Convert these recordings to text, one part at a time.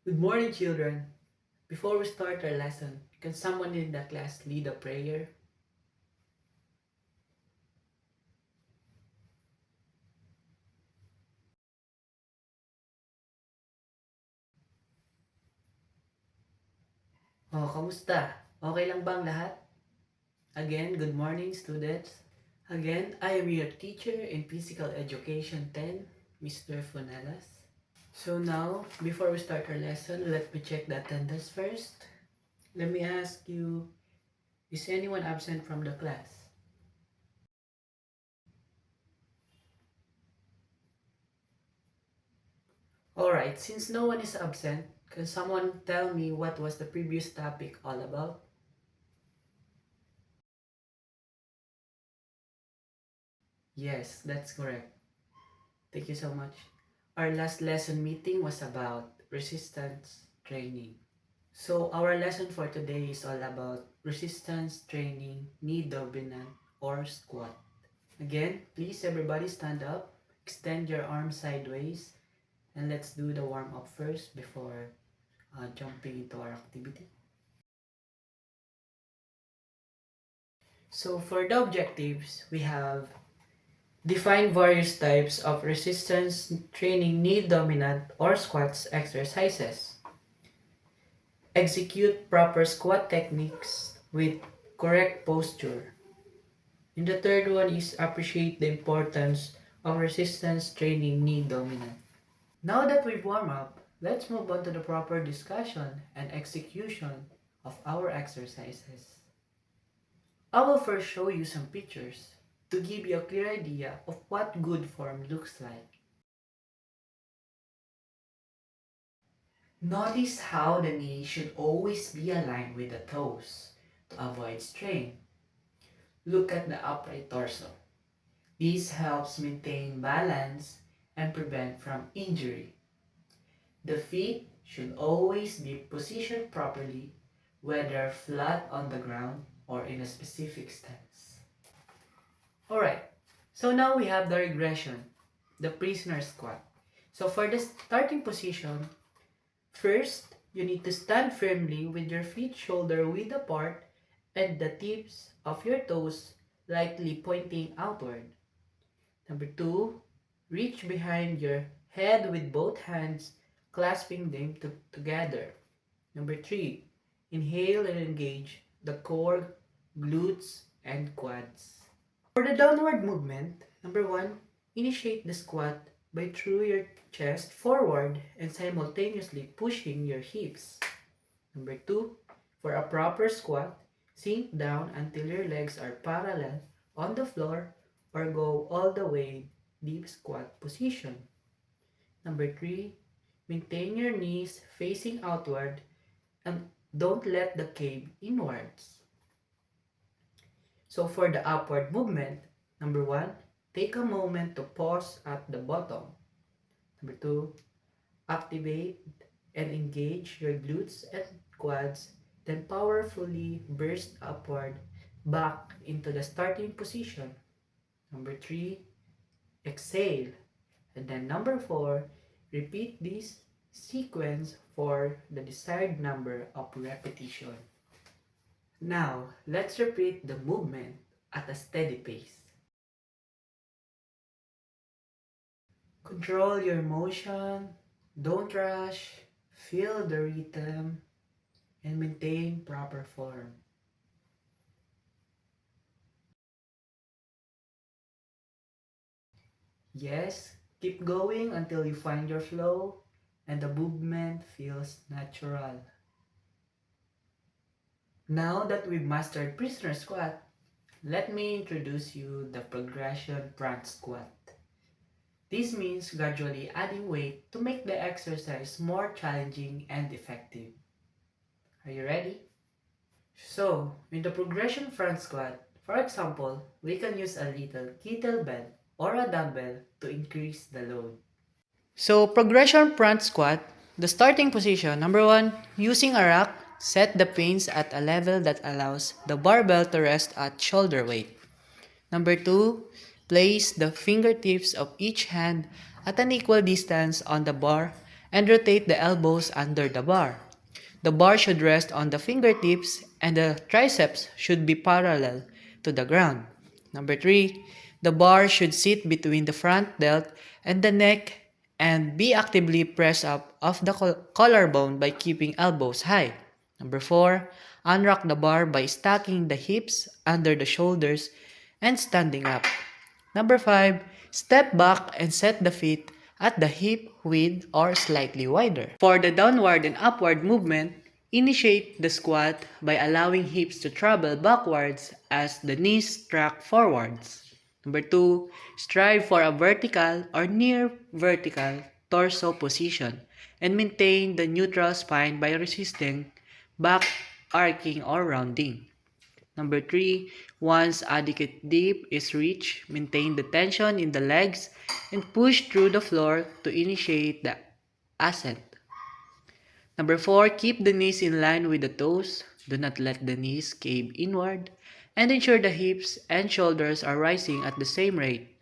Good morning, children. Before we start our lesson, can someone in the class lead a prayer? Oh, kamusta? Okay lang bang lahat? Again, good morning, students. Again, I am your teacher in Physical Education 10, Mr. Funelas. So now, before we start our lesson, let me check the attendance first. Let me ask you, is anyone absent from the class? Alright, since no one is absent, can someone tell me what was the previous topic all about? Yes, that's correct. Thank you so much. Our last lesson meeting was about resistance training. So our lesson for today is all about resistance training, knee dominant or squat. Again, please everybody stand up, extend your arms sideways, and let's do the warm up first before jumping into our activity. So for the objectives, we have define various types of resistance training knee dominant or squats exercises. Execute proper squat techniques with correct posture. And the third one is appreciate the importance of resistance training knee dominant. Now that we've warmed up, let's move on to the proper discussion and execution of our exercises. I will first show you some pictures to give you a clear idea of what good form looks like. Notice how the knee should always be aligned with the toes to avoid strain. Look at the upright torso. This helps maintain balance and prevent from injury. The feet should always be positioned properly, whether flat on the ground or in a specific stance. Alright, so now we have the regression, the prisoner squat. So for the starting position, first, you need to stand firmly with your feet shoulder width apart and the tips of your toes lightly pointing outward. Number 2, reach behind your head with both hands, clasping them together. Number 3, inhale and engage the core, glutes, and quads. For the downward movement, number 1, initiate the squat by through your chest forward and simultaneously pushing your hips. Number 2, for a proper squat, sink down until your legs are parallel on the floor or go all the way deep squat position. Number 3, maintain your knees facing outward and don't let the cave inwards. So for the upward movement, number 1, take a moment to pause at the bottom. Number 2, activate and engage your glutes and quads, then powerfully burst upward back into the starting position. Number 3, exhale. And then number 4, repeat this sequence for the desired number of repetition. Now, let's repeat the movement at a steady pace. Control your motion, don't rush, feel the rhythm, and maintain proper form. Yes, keep going until you find your flow and the movement feels natural. Now that we've mastered prisoner squat, let me introduce you the progression front squat. This means gradually adding weight to make the exercise more challenging and effective. Are you ready? So, in the progression front squat, for example, we can use a little kettlebell or a dumbbell to increase the load. So, progression front squat, the starting position, number 1, using a rack, set the pins at a level that allows the barbell to rest at shoulder weight. Number 2, place the fingertips of each hand at an equal distance on the bar and rotate the elbows under the bar. The bar should rest on the fingertips and the triceps should be parallel to the ground. Number 3, the bar should sit between the front delt and the neck and be actively pressed up off the collarbone by keeping elbows high. Number 4, unrock the bar by stacking the hips under the shoulders and standing up. Number 5, step back and set the feet at the hip width or slightly wider. For the downward and upward movement, initiate the squat by allowing hips to travel backwards as the knees track forwards. Number 2, strive for a vertical or near vertical torso position and maintain the neutral spine by resisting back arcing or rounding. Number 3, once adequate dip is reached, maintain the tension in the legs and push through the floor to initiate the ascent. Number 4, keep the knees in line with the toes. Do not let the knees cave inward and ensure the hips and shoulders are rising at the same rate.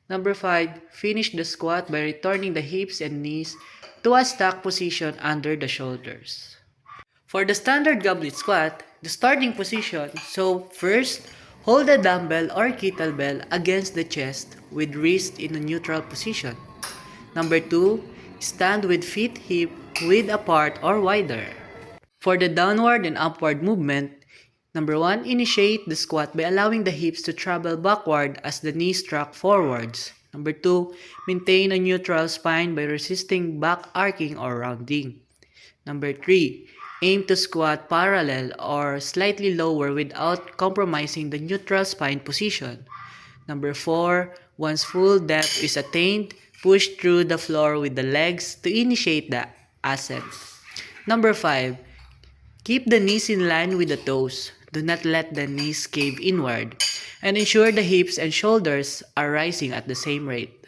Number 5, finish the squat by returning the hips and knees to a stack position under the shoulders. For the standard goblet squat, the starting position, so first, hold the dumbbell or kettlebell against the chest with wrist in a neutral position. Number 2, stand with feet hip width apart or wider. For the downward and upward movement, number 1, initiate the squat by allowing the hips to travel backward as the knees track forwards. Number 2, maintain a neutral spine by resisting back arcing or rounding. Number 3, aim to squat parallel or slightly lower without compromising the neutral spine position. Number 4, once full depth is attained, push through the floor with the legs to initiate the ascent. Number 5, keep the knees in line with the toes. Do not let the knees cave inward. And ensure the hips and shoulders are rising at the same rate.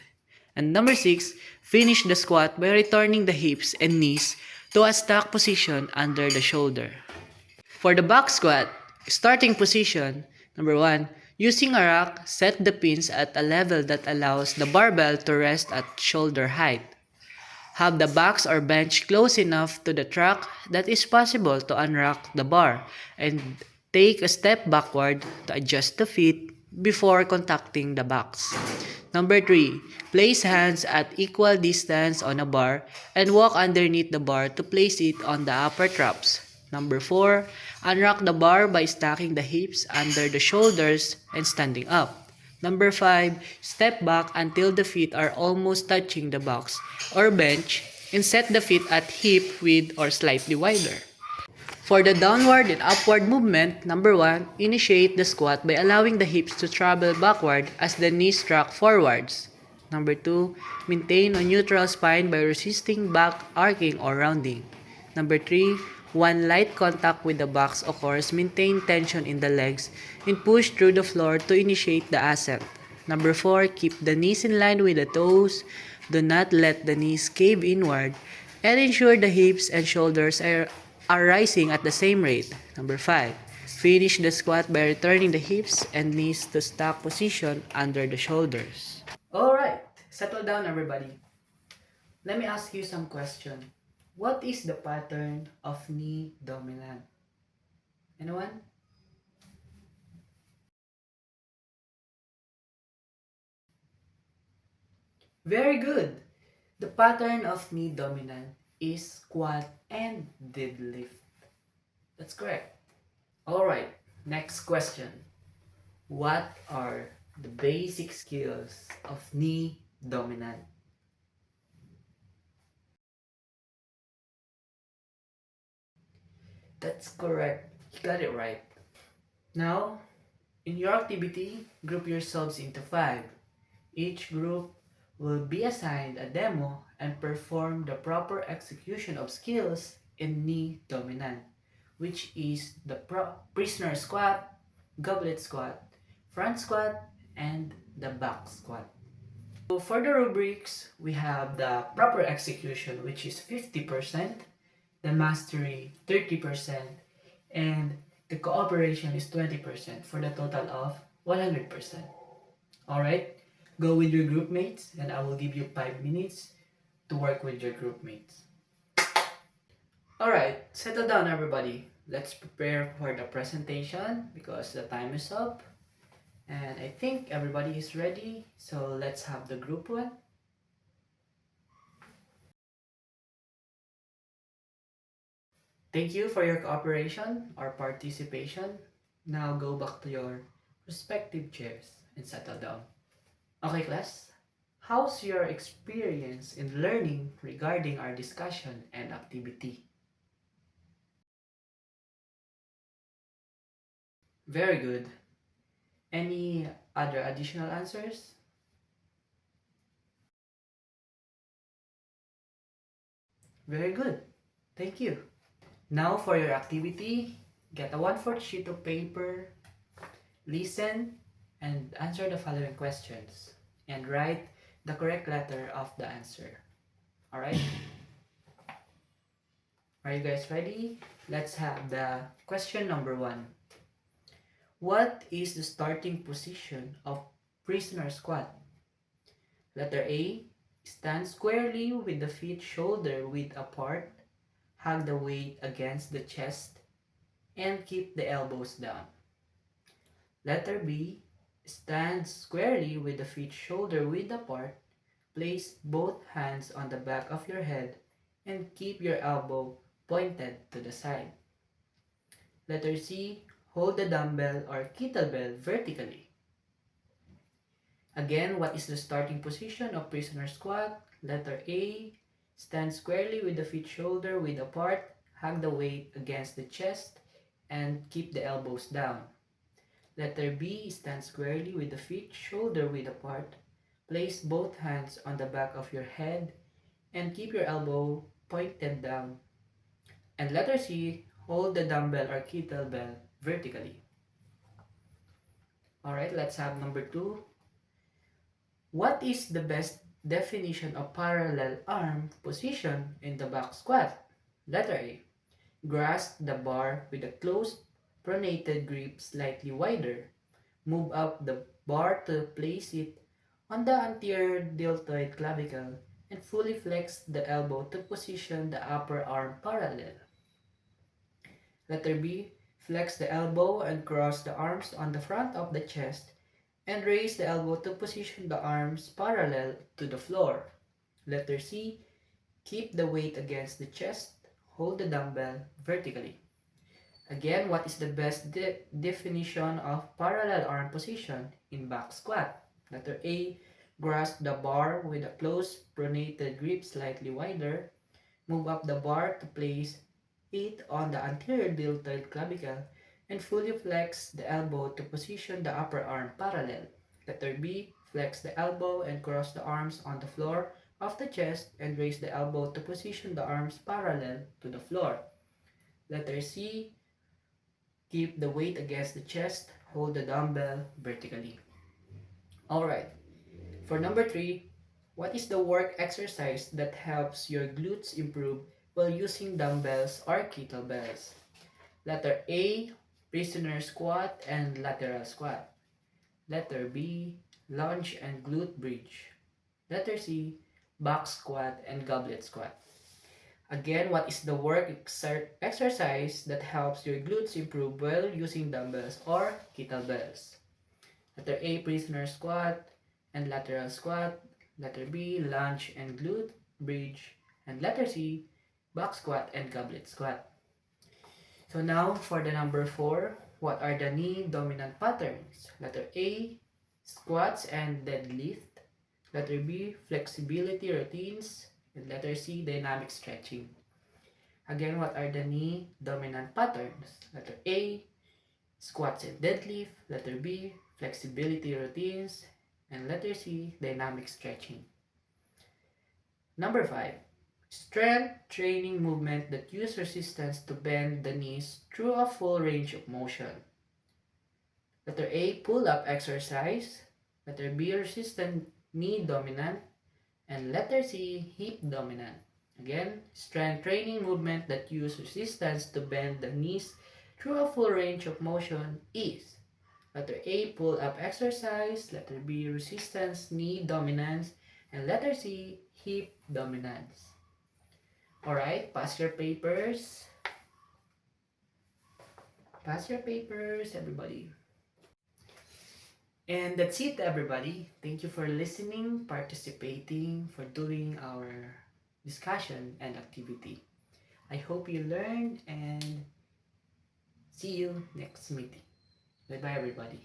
And number 6, finish the squat by returning the hips and knees to a stack position under the shoulder. For the back squat, starting position, number 1, using a rack, set the pins at a level that allows the barbell to rest at shoulder height. Have the box or bench close enough to the track that is possible to unrack the bar and take a step backward to adjust the feet before contacting the box. Number 3, place hands at equal distance on a bar and walk underneath the bar to place it on the upper traps. Number 4, unrock the bar by stacking the hips under the shoulders and standing up. Number 5, step back until the feet are almost touching the box or bench and set the feet at hip width or slightly wider. For the downward and upward movement, number 1, initiate the squat by allowing the hips to travel backward as the knees track forwards. Number 2, maintain a neutral spine by resisting back arcing or rounding. Number 3, when light contact with the box occurs, maintain tension in the legs and push through the floor to initiate the ascent. Number 4, keep the knees in line with the toes. Do not let the knees cave inward and ensure the hips and shoulders are rising at the same rate. Number 5, finish the squat by returning the hips and knees to stack position under the shoulders. Alright, settle down everybody. Let me ask you some question. What is the pattern of knee dominant? Anyone? Very good. The pattern of knee dominant is squat and deadlift. That's correct. Alright, next question. What are the basic skills of knee dominant? That's correct. You got it right. Now, in your activity, group yourselves into 5. Each group will be assigned a demo and perform the proper execution of skills in knee dominant, which is the prisoner squat, goblet squat, front squat, and the back squat. So for the rubrics, we have the proper execution, which is 50%, the mastery 30%, and the cooperation is 20% for the total of 100%. Alright, go with your group mates and I will give you 5 minutes to work with your group mates. Alright, settle down everybody. Let's prepare for the presentation because the time is up. And I think everybody is ready. So let's have the group one. Thank you for your cooperation or participation. Now go back to your respective chairs and settle down. Okay, class? How's your experience in learning regarding our discussion and activity? Very good. Any other additional answers? Very good. Thank you. Now for your activity, get a 1/4 sheet of paper, listen, and answer the following questions, and write the correct letter of the answer. Alright? Are you guys ready? Let's have the question number 1. What is the starting position of prisoner squat? Letter A, stand squarely with the feet shoulder width apart, hug the weight against the chest, and keep the elbows down. Letter B, stand squarely with the feet shoulder width apart, place both hands on the back of your head, and keep your elbow pointed to the side. Letter C, hold the dumbbell or kettlebell vertically. Again, what is the starting position of prisoner squat? Letter A, stand squarely with the feet shoulder width apart, hug the weight against the chest, and keep the elbows down. Letter B, stand squarely with the feet shoulder width apart, place both hands on the back of your head, and keep your elbow pointed down. And letter C, hold the dumbbell or kettlebell vertically. Alright, let's have number 2. What is the best definition of parallel arm position in the back squat? Letter A. Grasp the bar with a closed pronated grip slightly wider. Move up the bar to place it on the anterior deltoid clavicle and fully flex the elbow to position the upper arm parallel. Letter B. Flex the elbow and cross the arms on the front of the chest and raise the elbow to position the arms parallel to the floor. Letter C. Keep the weight against the chest. Hold the dumbbell vertically. Again, what is the best definition of parallel arm position in back squat? Letter A. Grasp the bar with a close pronated grip slightly wider. Move up the bar to place it on the anterior deltoid clavicle and fully flex the elbow to position the upper arm parallel. Letter B. Flex the elbow and cross the arms on the floor of the chest and raise the elbow to position the arms parallel to the floor. Letter C. Keep the weight against the chest. Hold the dumbbell vertically. Alright, for number 3, what is the work exercise that helps your glutes improve while using dumbbells or kettlebells? Letter A, prisoner squat and lateral squat. Letter B, lunge and glute bridge. Letter C, box squat and goblet squat. Again, what is the work exercise that helps your glutes improve while using dumbbells or kettlebells? Letter A, prisoner squat and lateral squat. Letter B, lunge and glute bridge. And letter C, box squat and goblet squat. So now for the number 4, what are the knee dominant patterns? Letter A, squats and deadlift. Letter B, flexibility routines. And letter C, dynamic stretching. Again, what are the knee dominant patterns? Letter A, squats and deadlift. Letter B, flexibility routines. And letter C, dynamic stretching. Number 5, strength training movement that use resistance to bend the knees through a full range of motion. Letter A, pull-up exercise. Letter B, resistant knee dominant. And letter C, hip dominant. Again, strength training movement that use resistance to bend the knees through a full range of motion is letter A, pull-up exercise. Letter B, resistance knee dominance. And letter C, hip dominance. Alright, pass your papers. Pass your papers, everybody. And that's it, everybody. Thank you for listening, participating, for doing our discussion and activity. I hope you learned and see you next meeting. Bye bye, everybody.